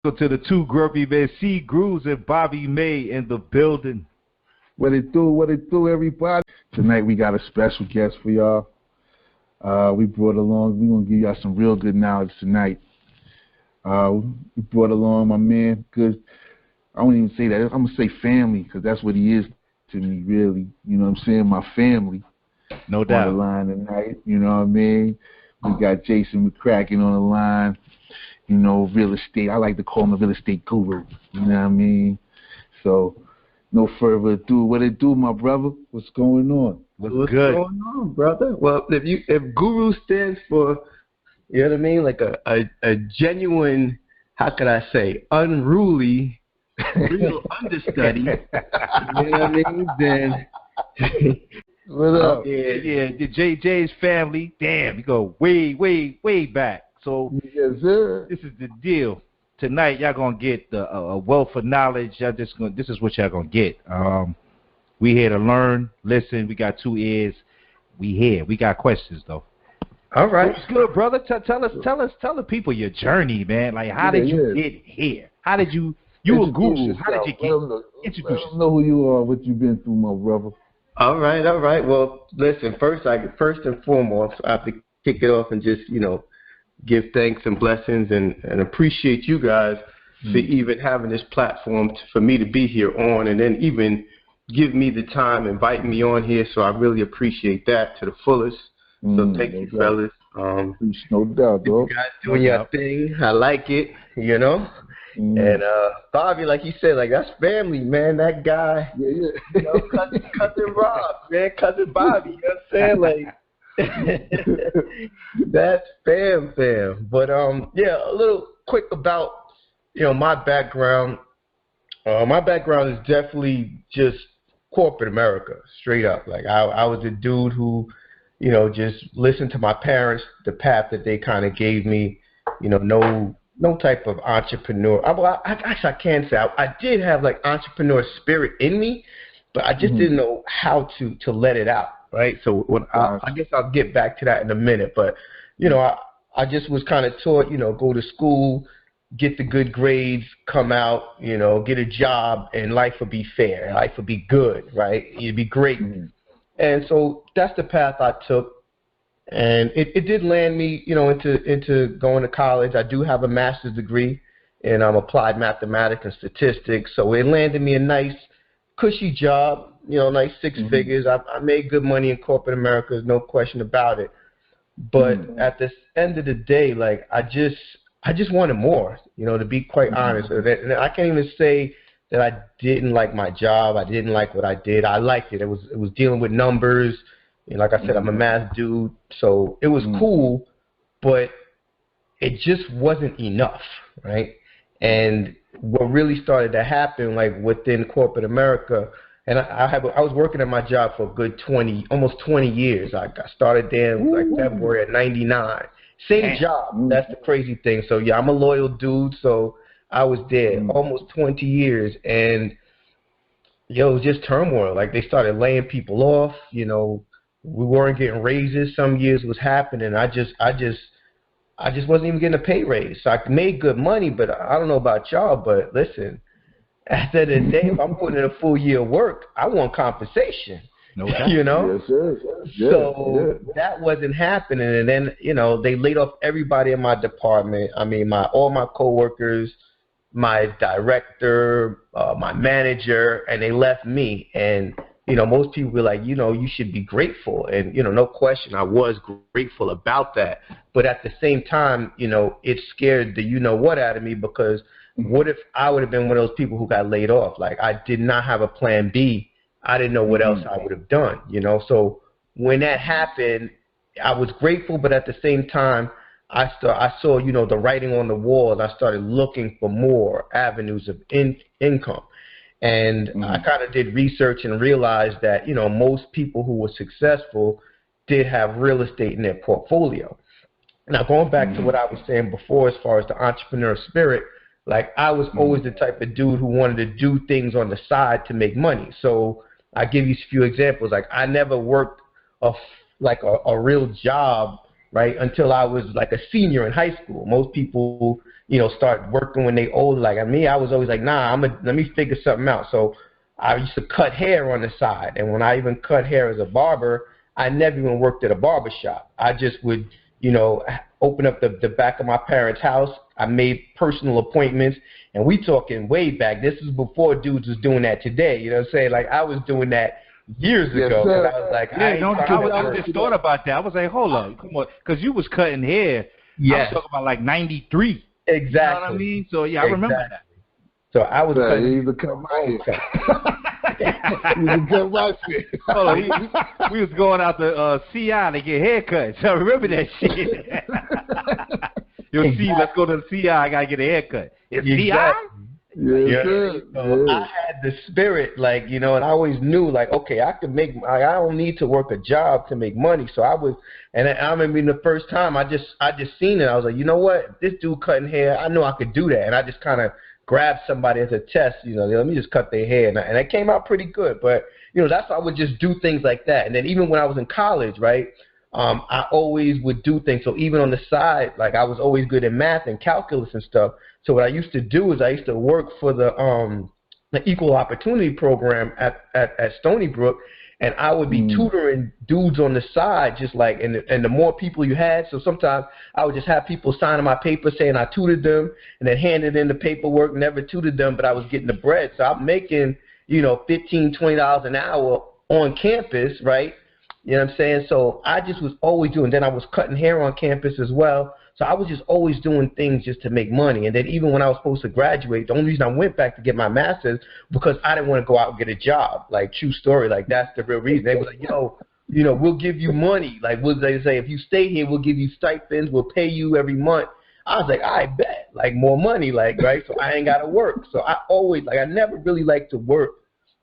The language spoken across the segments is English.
Go to the two grumpy men, C Grooves and Bobby May in the building. What it do, everybody? Tonight we got a special guest for y'all. We brought along, we're going to give y'all some real good knowledge tonight. We brought along my man, good, I won't even say that, I'm going to say family, because that's what he is to me, really. You know what I'm saying? My family. No doubt. On the line tonight, you know what I mean? We got Jason McCracken on the line. You know, real estate. I like to call him a real estate guru. You know what I mean? So, no further ado. What it do, my brother? What's going on? What's going on, brother? Well, if guru stands for, you know what I mean, like a genuine, how could I say, unruly, real understudy, you know what I mean? Then, what up? Yeah, the JJ's family. Damn, you go way back. So yes, sir. This is the deal. Tonight, y'all gonna get a wealth of knowledge. This is what y'all gonna get. We here to learn, listen. We got two ears. We here. We got questions though. All right. What's good, brother? Tell the people your journey, man. Like, how did you get here? How did you a guru? How did you get? Introduce yourself. Know who you are, what you've been through, my brother. All right. Well, listen. First and foremost, I have to kick it off and just give thanks and blessings and appreciate you guys for even having this platform for me to be here on, and then even give me the time, inviting me on here. So I really appreciate that to the fullest. So thank you, fellas. No doubt, dog. You guys doing your thing. I like it, you know. And Bobby, like you said, like that's family, man. That guy, you know, cousin Rob, man, cousin Bobby. You know what I'm saying? Like. That's fam. But yeah, a little quick about my background. My background is definitely just corporate America, straight up. Like I was a dude who, just listened to my parents, the path that they kind of gave me. No type of entrepreneur. I can't say I did have like entrepreneur spirit in me, but I just didn't know how to let it out. Right, so when I guess I'll get back to that in a minute, but I just was kind of taught, go to school, get the good grades, come out, get a job, and life will be fair, life will be good, right? It'd be great, and so that's the path I took, and it did land me, into going to college. I do have a master's degree in applied mathematics and statistics, so it landed me a nice, cushy job. Nice six figures. I made good money in corporate America, there's no question about it. But at the end of the day, like I just wanted more, to be quite honest. And I can't even say that I didn't like my job. I didn't like what I did. I liked it. It was dealing with numbers. Like I said, I'm a math dude, so it was cool, but it just wasn't enough, right? And what really started to happen, like within corporate America. And I was working at my job for a good almost 20 years. I started there in like February of '99. Same job. That's the crazy thing. So yeah, I'm a loyal dude. So I was there almost 20 years, and it was just turmoil. Like they started laying people off. We weren't getting raises. Some years was happening. I just wasn't even getting a pay raise. So I made good money, but I don't know about y'all. But listen. At the end of the day, if I'm putting in a full year of work, I want compensation. No doubt. Yes, sir. So that wasn't happening. And then, they laid off everybody in my department. I mean, all my coworkers, my director, my manager, and they left me. And, most people were like, you should be grateful. And, no question, I was grateful about that. But at the same time, it scared the what out of me, because what if I would have been one of those people who got laid off? Like, I did not have a plan B. I didn't know what else I would have done, So when that happened, I was grateful, but at the same time, I saw, the writing on the wall, and I started looking for more avenues of income. And I kind of did research and realized that, most people who were successful did have real estate in their portfolio. Now, going back to what I was saying before as far as the entrepreneur spirit, like I was always the type of dude who wanted to do things on the side to make money. So I give you a few examples. Like I never worked a real job, right, until I was like a senior in high school. Most people, start working when they old. Like me, I was always like, nah, let me figure something out. So I used to cut hair on the side, and when I even cut hair as a barber, I never even worked at a barber shop. I just would, open up the back of my parents' house. I made personal appointments, and we talking way back. This is before dudes was doing that today. You know what I'm saying? Like I was doing that years ago. Sir. I was like, I just thought about that. I was like, hold up, come on, because you was cutting hair. Yeah. I was talking about like '93. Exactly. You know what I mean? So yeah, I remember that. So I was cutting. You used to cut my hair. You used to cut my shit. Hold on, we was going out to CI to get haircuts. I remember that shit. Let's go to the CI. I gotta get a haircut. It's CI. Yes, so I had the spirit, and I always knew, okay, I don't need to work a job to make money. So I was, and I remember the first time I just seen it. I was like, you know what, this dude cutting hair, I know I could do that, and I just kind of grabbed somebody as a test, let me just cut their hair, and it came out pretty good. But that's why I would just do things like that. And then even when I was in college, right, I always would do things. So even on the side, I was always good at math and calculus and stuff. So what I used to do is I used to work for the Equal Opportunity Program at Stony Brook, and I would be tutoring dudes on the side, just and the more people you had. So sometimes I would just have people signing my paper saying I tutored them, and then handed in the paperwork, never tutored them, but I was getting the bread. So I'm making, $15, $20 an hour on campus, right? You know what I'm saying? So I just was always doing. Then I was cutting hair on campus as well. So I was just always doing things just to make money. And then even when I was supposed to graduate, the only reason I went back to get my master's because I didn't want to go out and get a job. True story. That's the real reason. They was like, we'll give you money. What they say? If you stay here, we'll give you stipends. We'll pay you every month. I was like, I bet. More money, right? So I ain't got to work. So I always, I never really liked to work.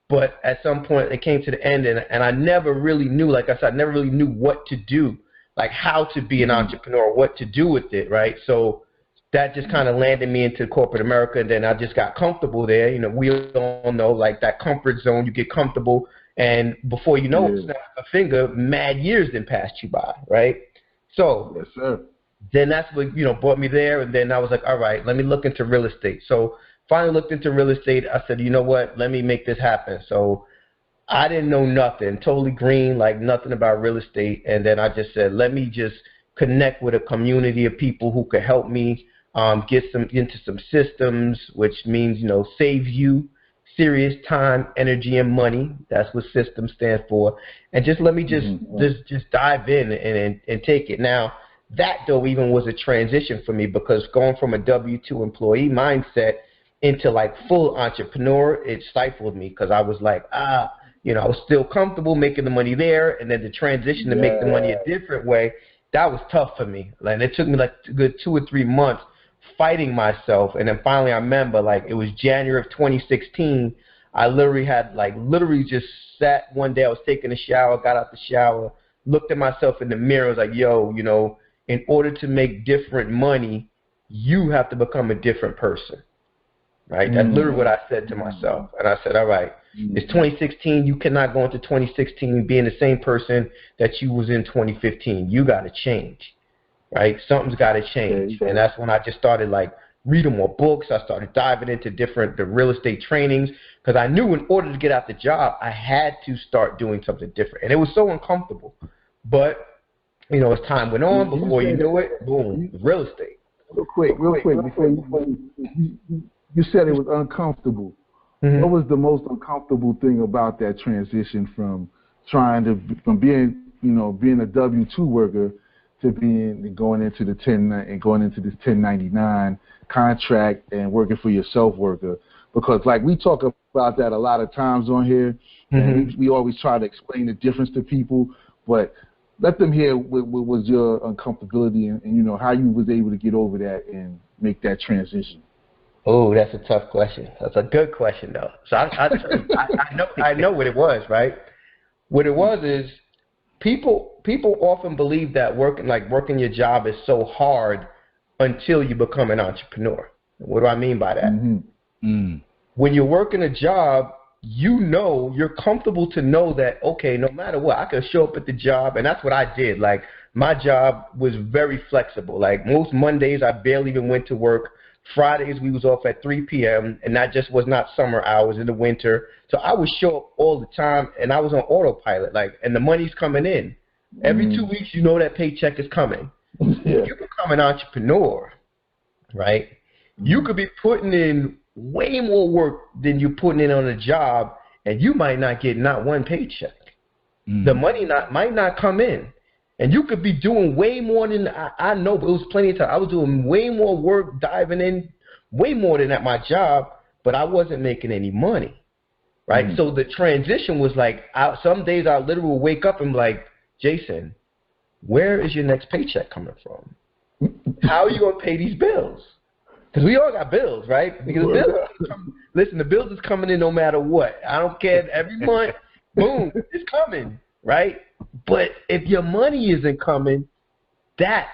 But at some point, it came to the end, and I never really knew, like I said, I never really knew what to do, how to be an entrepreneur, what to do with it, right? So that just kind of landed me into corporate America, and then I just got comfortable there. We all know, that comfort zone, you get comfortable, and before you know it, snap a finger, mad years then passed you by, right? So yes, sir. Then that's what, brought me there, and then I was like, all right, let me look into real estate. So finally looked into real estate. I said, you know what, let me make this happen. So I didn't know nothing, totally green, nothing about real estate. And then I just said, let me just connect with a community of people who could help me get into some systems, which means, save you serious time, energy, and money. That's what systems stand for. And just let me just dive in and take it. Now, that, though, even was a transition for me, because going from a W-2 employee mindset into full entrepreneur, it stifled me, because I was like, I was still comfortable making the money there, and then the transition to make the money a different way, that was tough for me. It took me a good 2 or 3 months fighting myself, and then finally I remember it was January of 2016. I literally just sat one day. I was taking a shower, got out the shower, looked at myself in the mirror. I was like, yo, in order to make different money, you have to become a different person. Right? That's literally what I said to myself. And I said, all right, it's 2016. You cannot go into 2016 being the same person that you was in 2015. You got to change, right? Something's got to change. And that's when I just started reading more books. I started diving into the real estate trainings, because I knew in order to get out the job, I had to start doing something different. And it was so uncomfortable. But, as time went on, before you knew it, boom, real estate. Real quick, before you said it was uncomfortable. What was the most uncomfortable thing about that transition from being a W-2 worker to going into the 1099 contract and working for yourself worker? Because we talk about that a lot of times on here, and we always try to explain the difference to people, but let them hear what was your uncomfortability and how you was able to get over that and make that transition. Oh, that's a tough question. That's a good question, though. So I know what it was, right? What it was is people often believe that working your job is so hard until you become an entrepreneur. What do I mean by that? When you're working a job, you're comfortable to know that, okay, no matter what, I can show up at the job, and that's what I did. My job was very flexible. Most Mondays, I barely even went to work. Fridays we was off at 3 p.m. and that just was not summer hours in the winter. So I would show up all the time, and I was on autopilot, like, and the money's coming in. Every 2 weeks, you know that paycheck is coming. Yeah. You become an entrepreneur, right? You could be putting in way more work than you're putting in on a job, and you might not get not one paycheck. The money might not come in. And you could be doing way more than I know, but it was plenty of time. I was doing way more work, diving in, way more than at my job, but I wasn't making any money, right? So the transition was like, some days I literally would wake up and be like, Jason, where is your next paycheck coming from? How are you going to pay these bills? Because we all got bills, right? Because the bills is coming in no matter what. I don't care. Every month, boom, it's coming, right? But if your money isn't coming, that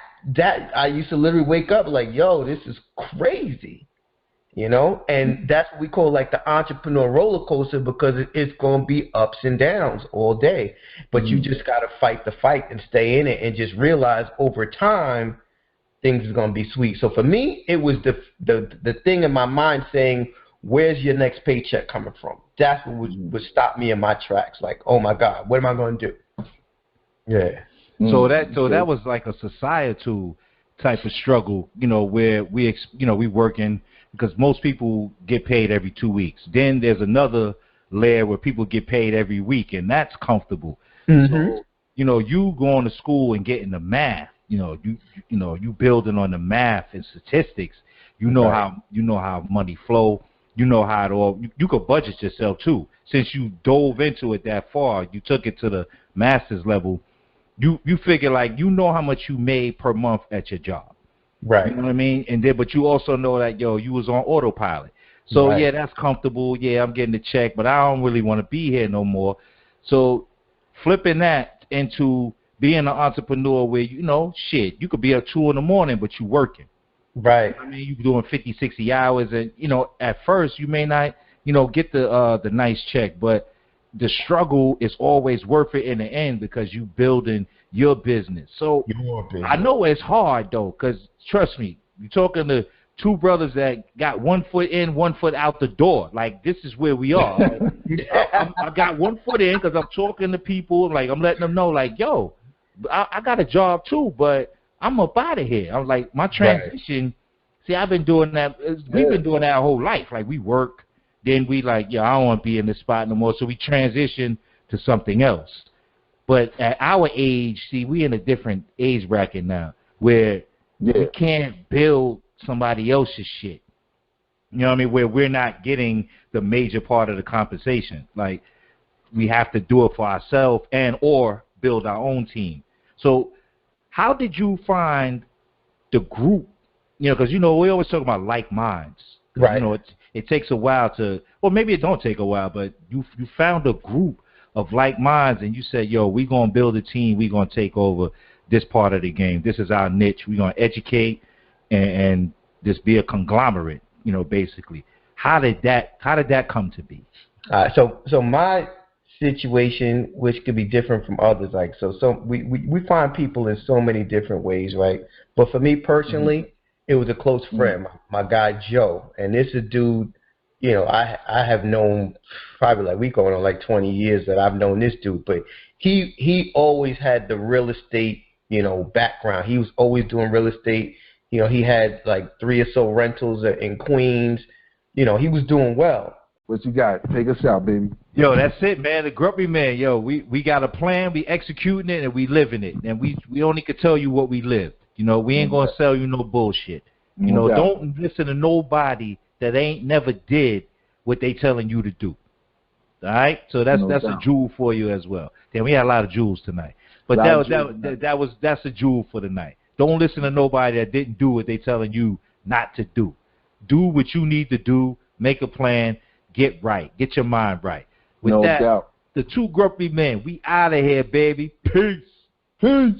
I used to literally wake up like, yo, this is crazy, you know? And that's what we call like the entrepreneur roller coaster, because it's going to be ups and downs all day. But you just got to fight the fight and stay in it and just realize over time things is going to be sweet. So for me, it was the thing in my mind saying, where's your next paycheck coming from? That's what would stop me in my tracks. Like, oh my God, what am I going to do? Yeah. So that was like a societal type of struggle, you know, where we working, because most people get paid every 2 weeks. Then there's another layer where people get paid every week, and that's comfortable. So, you know, you going to school and getting the math, you building on the math and statistics. You know how money flow. You know how it all. You could budget yourself too. Since you dove into it that far, you took it to the master's level. You figure, like, you know how much you made per month at your job. Right. You know what I mean? And then, but you also know that, you was on autopilot. So yeah, that's comfortable. Yeah, I'm getting the check, but I don't really want to be here no more. So flipping that into being an entrepreneur where, you could be up 2 in the morning, but you working. Right. I mean, you're doing 50, 60 hours, and, at first you may not, get the nice check, but the struggle is always worth it in the end, because you building your business. So I know it's hard though, because trust me, you're talking to 2 brothers that got 1 foot in, 1 foot out the door. Like, this is where we are. I got 1 foot in because I'm talking to people. Like, I'm letting them know, like, yo, I got a job too, but I'm up out of here. I was like, my transition. See, I've been doing that. We've been doing that our whole life. Like, we work. Then we like, I don't want to be in this spot no more. So we transition to something else. But at our age, see, we in a different age bracket now where we can't build somebody else's shit. You know what I mean? Where we're not getting the major part of the compensation. Like, we have to do it for ourselves or build our own team. So how did you find the group? Because, we always talk about like minds. Right. It takes a while to, or maybe it don't take a while, but you found a group of like minds, and you said, yo, we're going to build a team. We're going to take over this part of the game. This is our niche. We're going to educate and just be a conglomerate, basically. How did that come to be? So my situation, which could be different from others, like, so we find people in so many different ways, right? But for me personally, it was a close friend, my guy Joe, and this is a dude, I have known probably, like, we going on like 20 years that I've known this dude, but he always had the real estate, background. He was always doing real estate. He had like 3 or so rentals in Queens. He was doing well. What you got? Take us out, baby. Yo, that's it, man. The Grumpy Man. Yo, we got a plan. We executing it, and we living it. And we only could tell you what we lived. We ain't going to sell you no bullshit. Don't listen to nobody that ain't never did what they telling you to do. All right? So that's a jewel for you as well. Then we had a lot of jewels tonight. But that's a jewel for the night. Don't listen to nobody that didn't do what they telling you not to do. Do what you need to do. Make a plan. Get right. Get your mind right. With that, the 2 Grumpy Men, we out of here, baby. Peace. Peace.